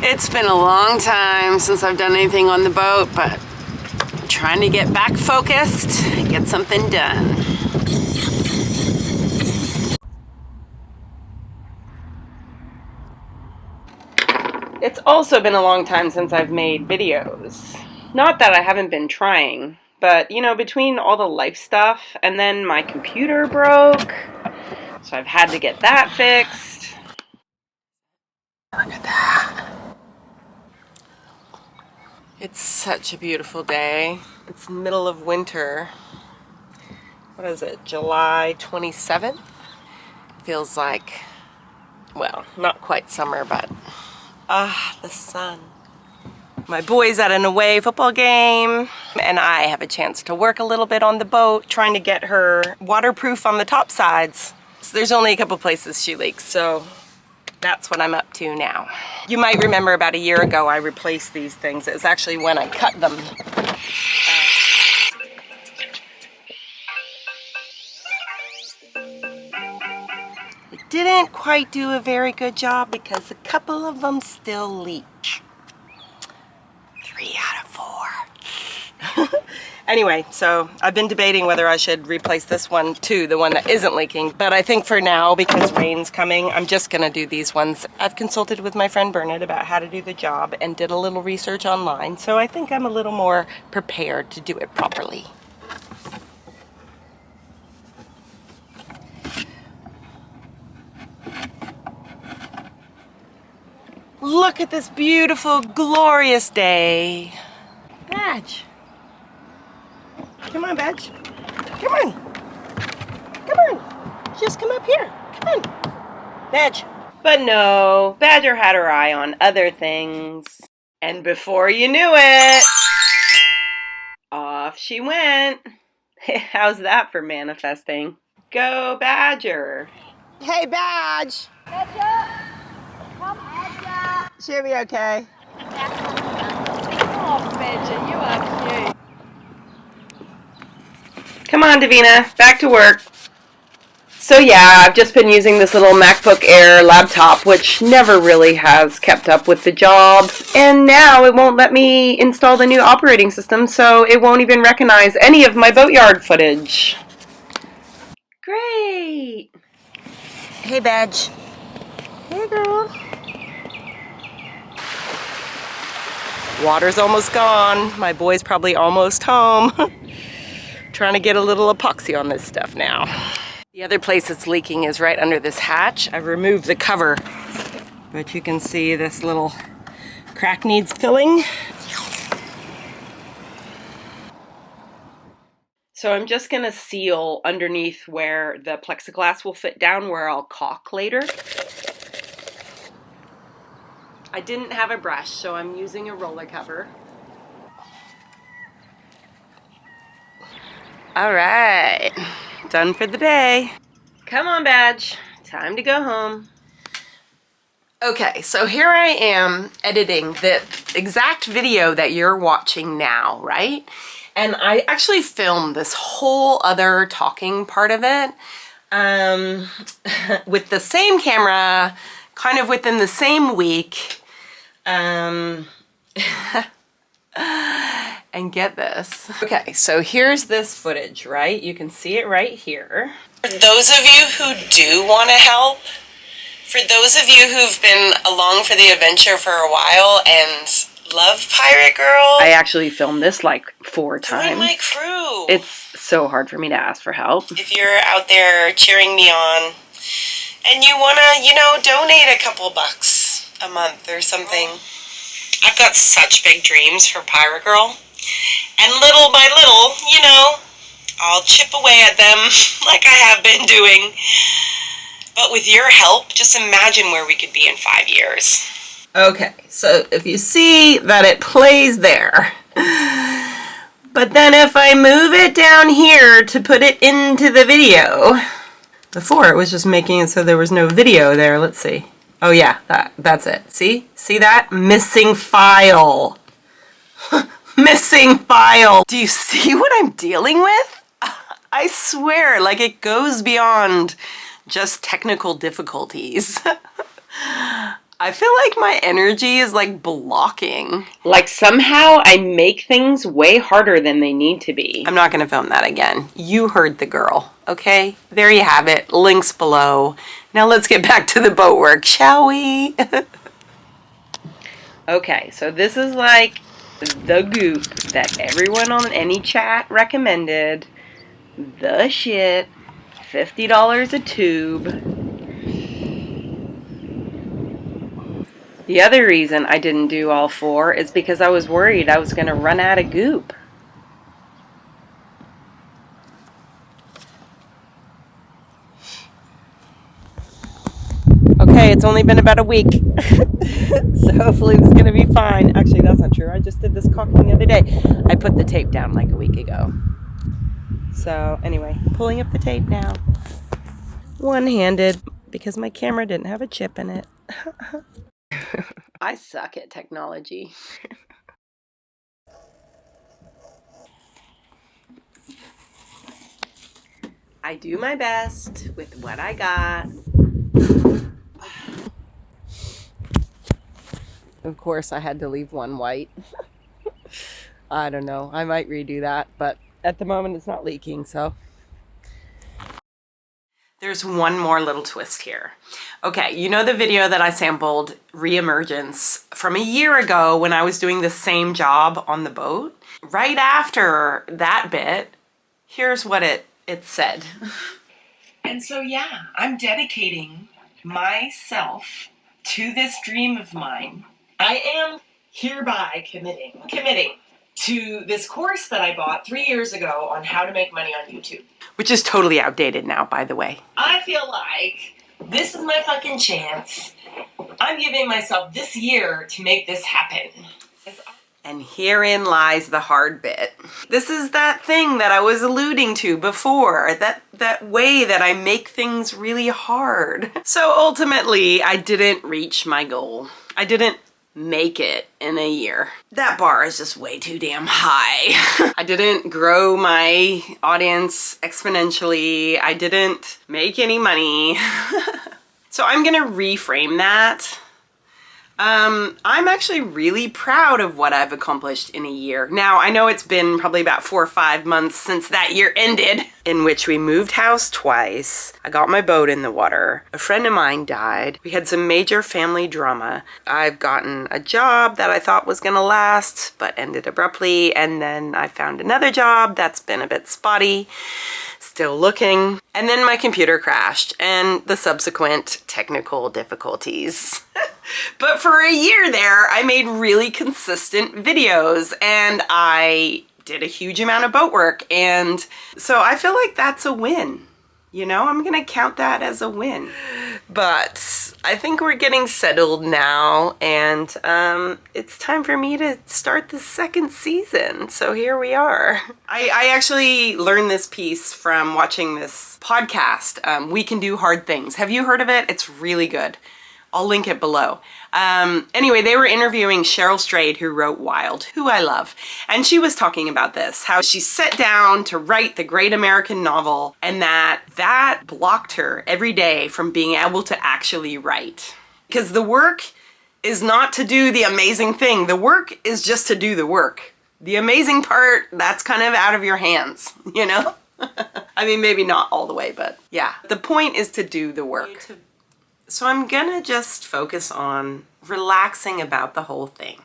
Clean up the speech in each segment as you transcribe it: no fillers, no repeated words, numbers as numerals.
It's been a long time since I've done anything on the boat, but I'm trying to get back focused and get something done. It's also been a long time since I've made videos. Not that I haven't been trying, but you know, between all the life stuff and then my computer broke, so I've had to get that fixed. Look at that. It's such a beautiful day. It's the middle of winter. What is it, July 27th? Feels like, well, not quite summer, but the sun. My boy's at an away football game, and I have a chance to work a little bit on the boat, trying to get her waterproof on the topsides. So there's only a couple places she leaks, so that's what I'm up to now. You might remember about a year ago I replaced these things. It was actually when I cut them. It didn't quite do a very good job because a couple of them still leak. 3 out of 4. Anyway, so I've been debating whether I should replace this one too, the one that isn't leaking. But I think for now, because rain's coming, I'm just gonna do these ones. I've consulted with my friend Bernard about how to do the job and did a little research online. So I think I'm a little more prepared to do it properly. Look at this beautiful, glorious day. Badge. Come on, Badge. Come on. Come on. Just come up here. Come on. Badge. But no, Badger had her eye on other things. And before you knew it, off she went. How's that for manifesting? Go, Badger. Hey, Badge. Badger. Come, Badger. She'll be okay. Oh, Badger, you are cute. Come on, Davina, back to work. So yeah, I've just been using this little MacBook Air laptop, which never really has kept up with the job. And now it won't let me install the new operating system, so it won't even recognize any of my boatyard footage. Great. Hey, Badge. Hey, girl. Water's almost gone. My boy's probably almost home. Trying to get a little epoxy on this stuff now. The other place it's leaking is right under this hatch. I removed the cover, but you can see this little crack needs filling. So I'm just gonna seal underneath where the plexiglass will fit down, where I'll caulk later. I didn't have a brush, so I'm using a roller cover. All right, done for the day. Come on, Badge, time to go home. Okay, so here I am editing the exact video that you're watching now, right? And I actually filmed this whole other talking part of it with the same camera, kind of within the same week. And get this. Okay, so here's this footage, right? You can see it right here. For those of you who do want to help, for those of you who've been along for the adventure for a while and love Pirate Girl, I actually filmed this like 4 times. Join my crew. It's so hard for me to ask for help. If you're out there cheering me on and you want to, you know, donate a couple bucks a month or something. I've got such big dreams for Pirate Girl. And little by little, you know, I'll chip away at them like I have been doing. But with your help, just imagine where we could be in 5 years. Okay, so if you see that it plays there, but then if I move it down here to put it into the video, before it was just making it so there was no video there. Let's see. Oh yeah, that's it. See that? Missing file. Missing file. Do you see what I'm dealing with? I swear, like it goes beyond just technical difficulties. I feel like my energy is like blocking. Like somehow I make things way harder than they need to be. I'm not going to film that again. You heard the girl, okay? There you have it. Links below. Now let's get back to the boat work, shall we? Okay, so this is like the goop that everyone on any chat recommended. The shit. $50 a tube. The other reason I didn't do all 4 is because I was worried I was going to run out of goop. Okay, it's only been about a week, so hopefully it's going to be fine. Actually, that's not true. I just did this caulking the other day. I put the tape down like a week ago. So anyway, pulling up the tape now. One-handed, because my camera didn't have a chip in it. I suck at technology. I do my best with what I got. Of course, I had to leave one white. I don't know. I might redo that, but at the moment it's not leaking, so. There's one more little twist here. Okay, you know the video that I sampled, Reemergence, from a year ago when I was doing the same job on the boat? Right after that bit, here's what it said. And so yeah, I'm dedicating myself to this dream of mine. I am hereby committing to this course that I bought 3 years ago on how to make money on YouTube. Which is totally outdated now, by the way. I feel like this is my fucking chance. I'm giving myself this year to make this happen. And herein lies the hard bit. This is that thing that I was alluding to before, that way that I make things really hard. So ultimately, I didn't reach my goal. I didn't make it in a year. That bar is just way too damn high. I didn't grow my audience exponentially. I didn't make any money. So I'm gonna reframe that. I'm actually really proud of what I've accomplished in a year. Now, I know it's been probably about 4 or 5 months since that year ended, in which we moved house twice. I got my boat in the water. A friend of mine died. We had some major family drama. I've gotten a job that I thought was gonna last, but ended abruptly. And then I found another job that's been a bit spotty. Still looking. And then my computer crashed and the subsequent technical difficulties. But for a year there, I made really consistent videos and I did a huge amount of boat work. And so I feel like that's a win. You know, I'm gonna count that as a win. But I think we're getting settled now and it's time for me to start the 2nd season. So here we are. I actually learned this piece from watching this podcast, We Can Do Hard Things. Have you heard of it? It's really good. I'll link it below. Anyway, they were interviewing Cheryl Strayed, who wrote Wild, who I love. And she was talking about this, how she sat down to write the great American novel and that blocked her every day from being able to actually write. Because the work is not to do the amazing thing. The work is just to do the work. The amazing part, that's kind of out of your hands, you know? I mean, maybe not all the way, but yeah. The point is to do the work. So I'm gonna just focus on relaxing about the whole thing.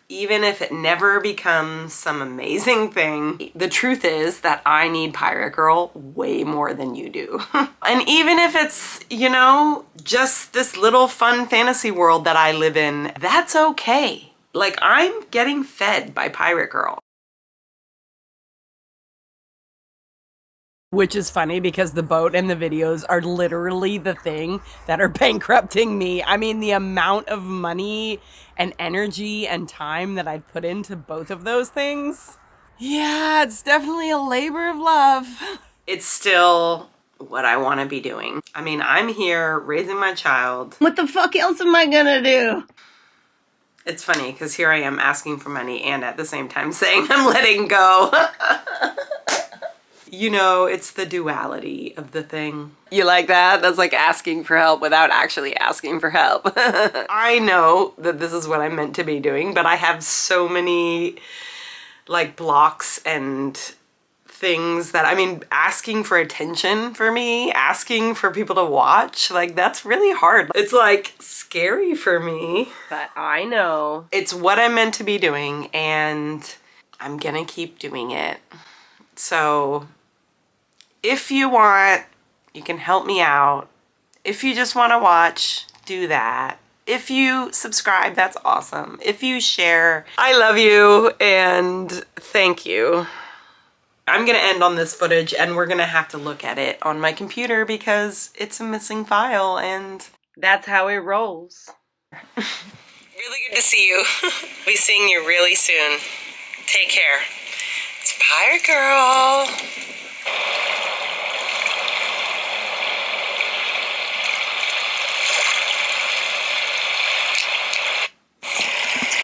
Even if it never becomes some amazing thing, the truth is that I need Pirate Girl way more than you do. And even if it's, you know, just this little fun fantasy world that I live in, that's okay. Like, I'm getting fed by Pirate Girl. Which is funny because the boat and the videos are literally the thing that are bankrupting me. I mean, the amount of money and energy and time that I've put into both of those things. Yeah, it's definitely a labor of love. It's still what I want to be doing. I mean, I'm here raising my child. What the fuck else am I gonna do? It's funny because here I am asking for money and at the same time saying I'm letting go. you know, it's the duality of the thing. You like that? That's like asking for help without actually asking for help. I know that this is what I'm meant to be doing, but I have so many like blocks and things that, I mean, asking for attention for me, asking for people to watch, like that's really hard. It's like scary for me, but I know it's what I'm meant to be doing and I'm gonna keep doing it. So if you want, you can help me out. If you just want to watch, do that. If you subscribe, that's awesome. If you share, I love you and thank you. I'm gonna end on this footage and we're gonna have to look at it on my computer because it's a missing file and that's how it rolls. Really good to see you. Be seeing you really soon. Take care. It's bye, girl.